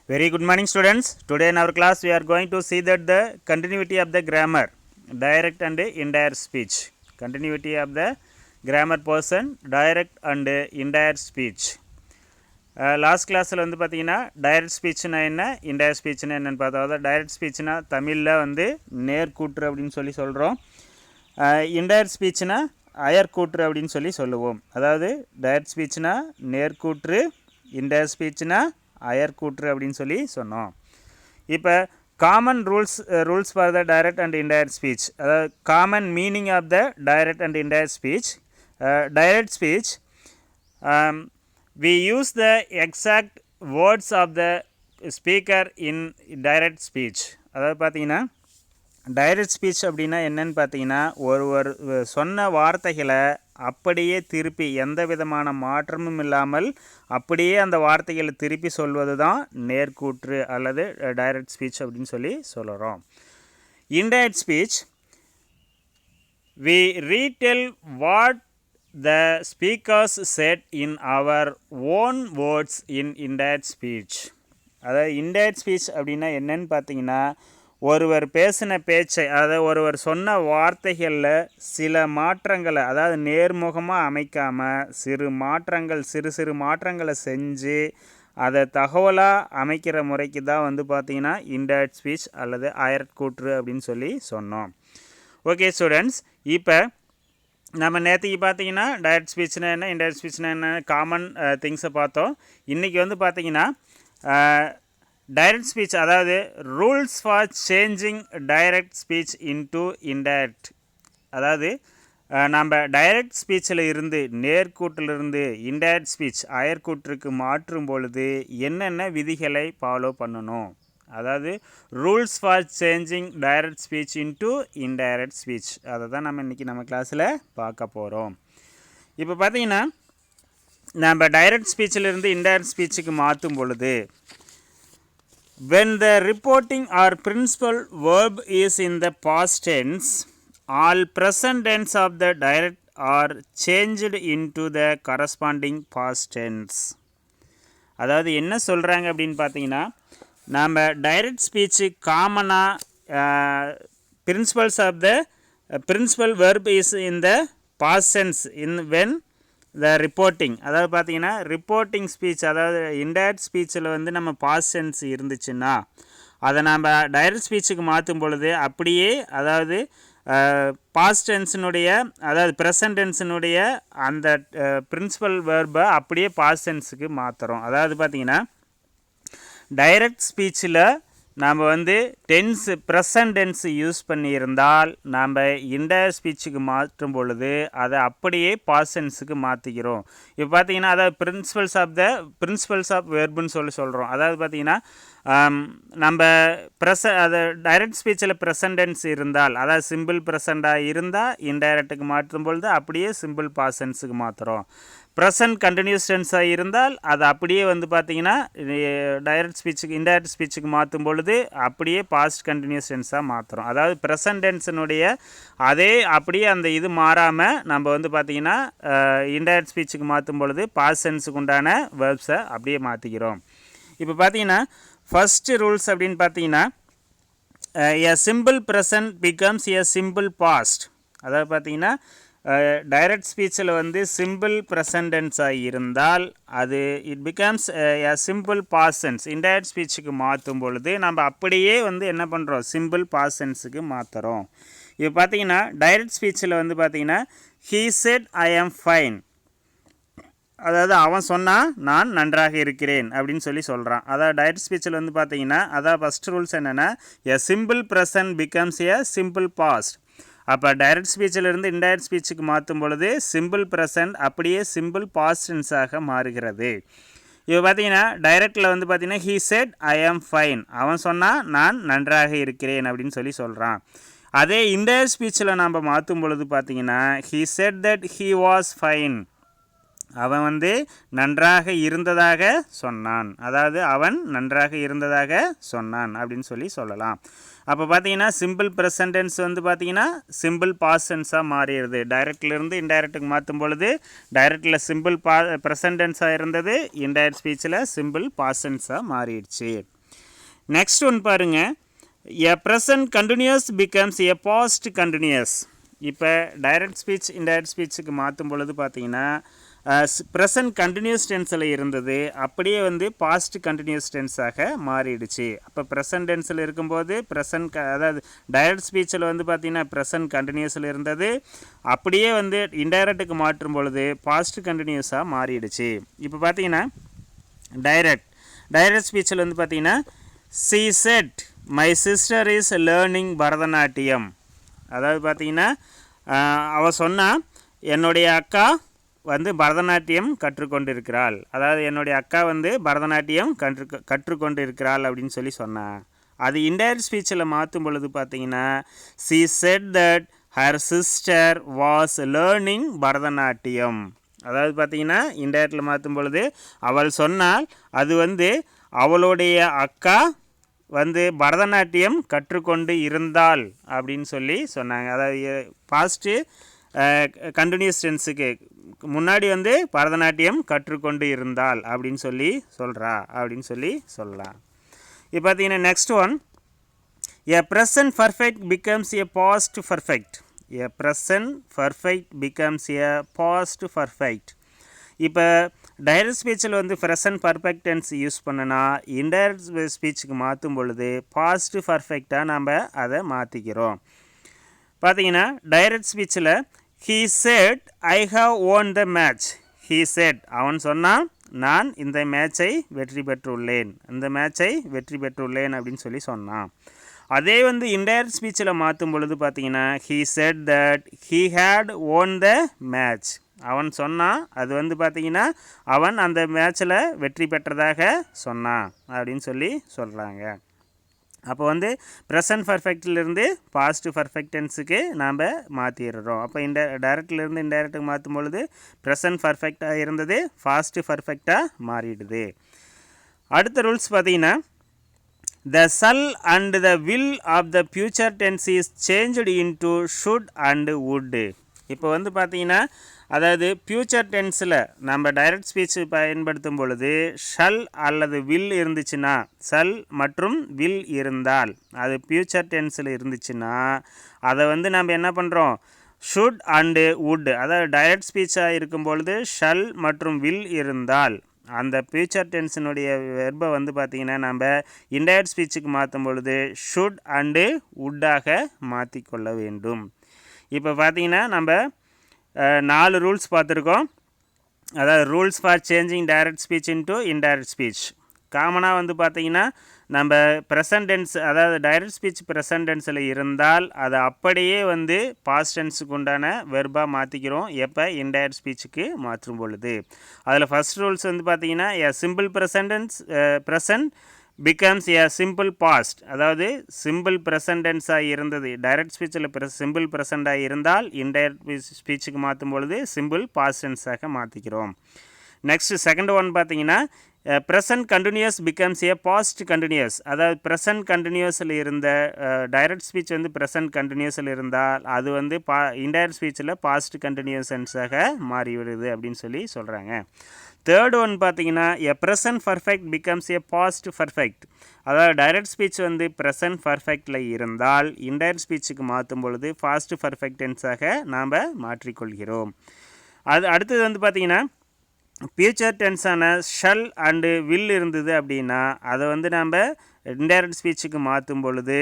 Very good morning, students. Today in our class we are going to see that the continuity of the grammar, direct and indirect speech. Continuity of the grammar person, direct and indirect speech. Last கிளாஸில் வந்து பார்த்தீங்கன்னா direct ஸ்பீச்னா என்ன, indirect ஸ்பீச்னா என்னென்னு பார்த்தோம். அதாவது direct ஸ்பீச்னா தமிழில் வந்து நேர்கூற்று அப்படின்னு சொல்லி சொல்கிறோம். இன்டைரக்ட் ஸ்பீச்னா அயர்கூற்று அப்படின்னு சொல்லி சொல்லுவோம். அதாவது டைரக்ட் ஸ்பீச்னா நேர்கூற்று, இன்டைரக்ட் ஸ்பீச்னா அயர்கூற்று அப்படின்னு சொல்லி சொன்னோம். இப்போ common rules for the direct and indirect speech, அதாவது common meaning of the direct and indirect speech. Direct speech, we use the exact words of the speaker in direct speech. அதாவது பார்த்தீங்கன்னா direct speech அப்படின்னா என்னன்னு பார்த்தீங்கன்னா ஒருவர் சொன்ன வார்த்தைகளை அப்படியே திருப்பி எந்த விதமான மாற்றமும் இல்லாமல் அப்படியே அந்த வார்த்தைகளை திருப்பி சொல்வது தான் நேர்கூற்று அல்லது டைரக்ட் ஸ்பீச் அப்படின்னு சொல்லி சொல்கிறோம். Indirect speech, we retell what the speakers said in our own words in indirect speech. அதாவது இன்டைரக்ட் ஸ்பீச் அப்படின்னா என்னன்னு பார்த்தீங்கன்னா ஒருவர் பேசின பேச்சை, அதாவது ஒருவர் சொன்ன வார்த்தைகளில் சில மாற்றங்களை, அதாவது நேர்முகமாக அமைக்காமல் சிறு சிறு மாற்றங்களை செஞ்சு அதை தகவலாக அமைக்கிற முறைக்கு தான் வந்து பார்த்திங்கன்னா இன்டைரக்ட் ஸ்பீச் அல்லது அயர்கூற்று அப்படின்னு சொல்லி சொன்னோம். ஓகே ஸ்டூடெண்ட்ஸ், இப்போ நம்ம நேற்றுக்கு பார்த்தீங்கன்னா டைரக்ட் ஸ்பீச்னா என்ன, இன்டைரக்ட் ஸ்பீச்னா என்ன, காமன் திங்ஸை பார்த்தோம். இன்றைக்கி வந்து பார்த்திங்கன்னா டைரக்ட் ஸ்பீச், அதாவது rules for changing direct speech into indirect. அதாவது நம்ம டைரக்ட் ஸ்பீச்சில் இருந்து நேர்கூற்றிலிருந்து இன்டைரக்ட் ஸ்பீச் அயர்கூற்றுக்கு மாற்றும் பொழுது என்னென்ன விதிகளை ஃபாலோ பண்ணணும், அதாவது rules for changing direct speech into indirect speech, அதை தான் நம்ம இன்றைக்கி நம்ம கிளாஸில் பார்க்க போகிறோம். இப்போ பார்த்தீங்கன்னா நம்ம டைரக்ட் ஸ்பீச்சிலிருந்து இன்டைரக்ட் ஸ்பீச்சுக்கு மாற்றும் பொழுது when the reporting or principal verb is in the past tense, all present tense of the direct are changed into the corresponding past tense. அதாவது என்ன சொல்கிறாங்க அப்படின்னு பார்த்தீங்கன்னா நம்ம டைரக்ட் ஸ்பீச்சு காமனாக principles of the principal verb is in the past tense in when the reporting. அதாவது பார்த்தீங்கன்னா reporting speech, அதாவது இன்டைரக்ட் ஸ்பீச்சில் வந்து நம்ம பாஸ்ட் டென்ஸ் இருந்துச்சுன்னா அதை நம்ம டைரக்ட் ஸ்பீச்சுக்கு மாற்றும் பொழுது அப்படியே, அதாவது பாஸ்ட் டென்ஸினுடைய, அதாவது ப்ரெசன்ட் டென்ஸினுடைய அந்த பிரின்சிபல் வெர்பை அப்படியே பாஸ்ட் டென்ஸுக்கு மாற்றுறோம். அதாவது பார்த்திங்கன்னா டைரக்ட் ஸ்பீச்சில் நாம் வந்து ப்ரெசன்ட் டென்ஸ் யூஸ் பண்ணியிருந்தால் நாம் இன்டைரக்ட் ஸ்பீச்சுக்கு மாற்றும் பொழுது அதை அப்படியே பாஸ்ட் டென்ஸுக்கு மாற்றிக்கிறோம். இப்போ பார்த்தீங்கன்னா அதாவது பிரின்சிபல்ஸ் ஆஃப் வெர்புன்னு சொல்கிறோம். அதாவது பார்த்திங்கன்னா நம்ம அது டைரக்ட் ஸ்பீச்சில் ப்ரெசன்ட் டென்ஸ் இருந்தால், அதாவது சிம்பிள் ப்ரெசண்டாக இருந்தால் இன்டைரக்ட்டுக்கு மாற்றும் பொழுது அப்படியே சிம்பிள் பாஸ்ட் டென்ஸுக்கு மாற்றுறோம். ப்ரெசன்ட் கண்டினியூஸ் டென்ஸாக இருந்தால் அது அப்படியே வந்து பார்த்திங்கன்னா இன்டைரக்ட் ஸ்பீச்சுக்கு மாற்றும் பொழுது அப்படியே பாஸ்ட் கண்டினியூஸ் டென்ஸாக மாற்றுறோம். அதாவது ப்ரெசன்ட் டென்ஸினுடைய அதே அப்படியே அந்த இது மாறாமல் நம்ம வந்து பார்த்திங்கன்னா இன்டைரக்ட் ஸ்பீச்சுக்கு மாற்றும் பொழுது பாஸ்ட் டென்ஸுக்கு உண்டான வெர்ப்ஸை அப்படியே மாற்றிக்கிறோம். இப்போ பார்த்தீங்கன்னா ஃபஸ்ட்டு ரூல்ஸ் அப்படின்னு பார்த்தீங்கன்னா a simple present becomes a simple past. அதாவது பார்த்தீங்கன்னா டைரக்ட் ஸ்பீச்சில் வந்து சிம்பிள் ப்ரெசன்ட் டென்ஸாக இருந்தால் அது it becomes a simple past tense. Indirect ஸ்பீச்சுக்கு மாற்றும் பொழுது நம்ம அப்படியே வந்து என்ன பண்ணுறோம், சிம்பிள் பாஸ்ட் டென்ஸுக்கு மாற்றுறோம். இப்போ பார்த்தீங்கன்னா டைரக்ட் ஸ்பீச்சில் வந்து பார்த்தீங்கன்னா he set I am fine, அதாவது அவன் சொன்னால் நான் நன்றாக இருக்கிறேன் அப்படின்னு சொல்லி சொல்கிறான். அதாவது டைரக்ட் ஸ்பீச்சில் வந்து பார்த்தீங்கன்னா அதாவது ஃபஸ்ட் ரூல்ஸ் என்னென்னா a simple present becomes a simple past. அப்போ டைரக்ட் ஸ்பீச்சிலிருந்து இன்டைரக்ட் ஸ்பீச்சுக்கு மாற்றும் பொழுது சிம்பிள் ப்ரெசன்ட் அப்படியே சிம்பிள் பாஸ்ட் டென்ஸாக மாறுகிறது. இப்போ பார்த்தீங்கன்னா டைரக்டில் வந்து பார்த்தீங்கன்னா he set I am fine, அவன் சொன்னால் நான் நன்றாக இருக்கிறேன் அப்படின்னு சொல்லி சொல்கிறான். அதே இன்டைரக்ட் ஸ்பீச்சில் நம்ம மாற்றும் பொழுது பார்த்தீங்கன்னா he set that he was fine, அவன் வந்து நன்றாக இருந்ததாக சொன்னான், அதாவது அவன் நன்றாக இருந்ததாக சொன்னான் அப்படின்னு சொல்லி சொல்லலாம். அப்போ பார்த்தீங்கன்னா சிம்பிள் ப்ரெசன்ட் டென்ஸ் வந்து பார்த்தீங்கன்னா சிம்பிள் பாஸ்ட் டென்ஸாக மாறிடுது. டைரக்ட்லேருந்து இன்டைரக்ட்டுக்கு மாற்றும் பொழுது டைரக்டில் சிம்பிள் ப்ரெசன்ட் டென்ஸாக இருந்தது, இன்டைரக்ட் ஸ்பீச்சில் சிம்பிள் பாஸ்ட் டென்ஸாக மாறிடுச்சு. நெக்ஸ்ட் ஒன் பாருங்கள், a present continuous becomes a past continuous. இப்போ டைரக்ட் ஸ்பீச் இன்டைரக்ட் ஸ்பீச்சுக்கு மாற்றும் பொழுது பார்த்தீங்கன்னா ப்ரெசன்ட் கண்டினியூஸ் டென்ஸில் இருந்தது அப்படியே வந்து பாஸ்ட் கண்டினியூஸ் டென்ஸாக மாறிடுச்சு. அப்போ ப்ரெசன்ட் டென்ஸில் இருக்கும்போது அதாவது டைரக்ட் ஸ்பீச்சில் வந்து பார்த்திங்கன்னா ப்ரெசன்ட் கண்டினியூஸில் இருந்தது அப்படியே வந்து இன்டைரக்டுக்கு மாற்றும் பொழுது பாஸ்ட் கண்டினியூஸாக மாறிடுச்சு. இப்போ பார்த்தீங்கன்னா டைரக்ட் ஸ்பீச்சில் வந்து பார்த்திங்கன்னா she said my sister is learning Bharatanatyam. அதாவது பார்த்திங்கன்னா அவள் சொன்னால் என்னுடைய அக்கா வந்து பரதநாட்டியம் கற்றுக்கொண்டிருக்கிறாள், அதாவது என்னுடைய அக்கா வந்து பரதநாட்டியம் கற்றுக்கொண்டிருக்கிறாள் அப்படின்னு சொல்லி சொன்னான். அது இன்டைரக்ட் ஸ்பீச்சில் மாற்றும் பொழுது பார்த்தீங்கன்னா she said that her sister was learning Bharatanatyam. அதாவது பார்த்தீங்கன்னா இன்டைரக்டில் மாற்றும் பொழுது அவள் சொன்னால் அது வந்து அவளுடைய அக்கா வந்து பரதநாட்டியம் கற்றுக்கொண்டு இருந்தாள் அப்படின்னு சொல்லி சொன்னாங்க. அதாவது பாஸ்ட்டு கண்டினியூஸ் டென்ஸுக்கு முன்னாடி வந்து பரதநாட்டியம் கற்றுக்கொண்டு இருந்தாள் அப்படின்னு சொல்லி சொல்லலாம். இப்போ பார்த்தீங்கன்னா next one, a present perfect becomes a past perfect. a present perfect becomes a past perfect. இப்போ டைரக்ட் ஸ்பீச்சில் வந்து ப்ரெசன்ட் பர்ஃபெக்ட் டென்ஸ் யூஸ் பண்ணனா இன்டைரக்ட் ஸ்பீச்சுக்கு மாற்றும் பொழுது பாஸ்ட் பர்ஃபெக்டாக நம்ம அதை மாற்றிக்கிறோம். பார்த்தீங்கன்னா direct ஸ்பீச்சில் he said I have won the match. he said அவன் சொன்னான் நான் இந்த மேட்சை வெற்றி பெற்றுள்ளேன் அப்படின்னு சொல்லி சொன்னான். அதே வந்து இன்டைரக்ட் ஸ்பீச்சில் மாற்றும் பொழுது பார்த்தீங்கன்னா he said that he had won the match. அவன் சொன்னான் அது வந்து பார்த்தீங்கன்னா அவன் அந்த மேட்ச்சில் வெற்றி பெற்றதாக சொன்னான் அப்படின்னு சொல்லி சொல்கிறாங்க. அப்போ வந்து ப்ரெசன்ட் பர்ஃபெக்ட்லேருந்து பாஸ்ட் பர்ஃபெக்ட் டென்ஸுக்கு நாம் மாற்றிடுறோம். அப்போ டைரக்ட்லேருந்து இன்டைரக்டுக்கு மாற்றும் பொழுது ப்ரெசன்ட் பர்ஃபெக்டாக இருந்தது பாஸ்ட் பர்ஃபெக்டாக மாறிடுது. அடுத்த ரூல்ஸ் பார்த்தீங்கன்னா the shall and the will of the future tense is changed into should and would. இப்போ வந்து பார்த்தீங்கன்னா அதாவது ஃப்யூச்சர் டென்ஸில் நம்ம டைரக்ட் ஸ்பீச் பயன்படுத்தும் பொழுது ஷல் அல்லது வில் இருந்துச்சுன்னா, ஷல் மற்றும் வில் இருந்தால் அது ஃப்யூச்சர் டென்ஸில் இருந்துச்சுன்னா அதை வந்து நம்ம என்ன பண்ணுறோம், ஷுட் அண்டு வுட். அதாவது டைரக்ட் ஸ்பீச்சாக இருக்கும் பொழுது ஷல் மற்றும் வில் இருந்தால் அந்த ஃப்யூச்சர் டென்ஸினுடைய வெர்பை வந்து பார்த்திங்கன்னா நம்ம இன்டைரக்ட் ஸ்பீச்சுக்கு மாற்றும் பொழுது ஷுட் அண்டு வுட்டாக மாற்றிக்கொள்ள வேண்டும். இப்போ பார்த்திங்கன்னா நம்ம 4 ரூல்ஸ் பார்த்துருக்கோம். அதாவது rules for changing direct speech into indirect speech. காமனாக வந்து பார்த்திங்கன்னா நம்ம ப்ரெசன்ட் டென்ஸ், அதாவது டைரக்ட் ஸ்பீச் ப்ரெசன்ட் டென்ஸில் இருந்தால் அதை அப்படியே வந்து பாஸ்ட் டென்ஸுக்கு உண்டான வெர்பாக மாற்றிக்கிறோம் எப்போ இன்டைரக்ட் ஸ்பீச்சுக்கு மாற்றும் பொழுது. அதில் ஃபஸ்ட் ரூல்ஸ் வந்து பார்த்திங்கன்னா a simple present becomes a simple past. அதாவது சிம்பிள் ப்ரெசன்ட் டென்ஸாக இருந்தது டைரக்ட் ஸ்பீச்சில் சிம்பிள் ப்ரெசண்டாக இருந்தால் இன்டைரக்ட் ஸ்பீச்சுக்கு மாற்றும் பொழுது சிம்பிள் பாஸ்ட் டென்ஸாக மாற்றிக்கிறோம். நெக்ஸ்ட் செகண்ட் ஒன் பார்த்தீங்கன்னா present continuous becomes a past continuous. அதாவது ப்ரெசன்ட் கண்டினியூஸில் இருந்த டைரக்ட் ஸ்பீச் வந்து ப்ரெசன்ட் கண்டினியூஸில் இருந்தால் அது வந்து இன்டைரக்ட் ஸ்பீச்சில் பாஸ்ட் கண்டினியூஸ் டென்ஸாக மாறிவிடுது அப்படின்னு சொல்லி சொல்கிறாங்க. தேர்ட் ஒன் பார்த்தீங்கன்னா a present perfect becomes a past perfect. அதாவது டைரக்ட் ஸ்பீச் வந்து ப்ரெசன்ட் பர்ஃபெக்டில் இருந்தால் இன்டைரக்ட் ஸ்பீச்சுக்கு மாற்றும் பொழுது பாஸ்ட் பர்ஃபெக்ட் டென்ஸாக நாம் மாற்றிக்கொள்கிறோம். அடுத்தது வந்து பார்த்திங்கன்னா ஃபியூச்சர் டென்ஸான ஷல் அண்டு வில் இருந்தது அப்படின்னா அதை வந்து நாம் இன்டைரக்ட் ஸ்பீச்சுக்கு மாற்றும் பொழுது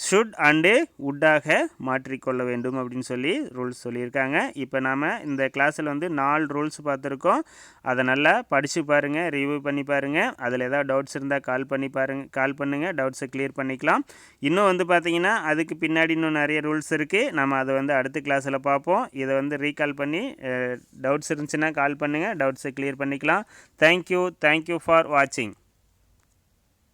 ஷுட் அண்டு வுட்டாக மாற்றிக்கொள்ள வேண்டும் அப்படின்னு சொல்லி ரூல்ஸ் சொல்லியிருக்காங்க. இப்போ நாம் இந்த கிளாஸில் வந்து 4 ரூல்ஸ் பார்த்துருக்கோம். அதை நல்லா படித்து பாருங்கள், ரிவ்யூ பண்ணி பாருங்கள். அதில் ஏதாவது டவுட்ஸ் இருந்தால் கால் பண்ணுங்கள், டவுட்ஸை கிளியர் பண்ணிக்கலாம். இன்னும் வந்து பார்த்திங்கன்னா அதுக்கு பின்னாடி இன்னும் நிறைய ரூல்ஸ் இருக்குது. நம்ம அதை வந்து அடுத்த கிளாஸில் பார்ப்போம். இதை வந்து ரீகால் பண்ணி டவுட்ஸ் இருந்துச்சுன்னா கால் பண்ணுங்கள், டவுட்ஸை கிளியர் பண்ணிக்கலாம். தேங்க்யூ ஃபார் வாட்சிங்.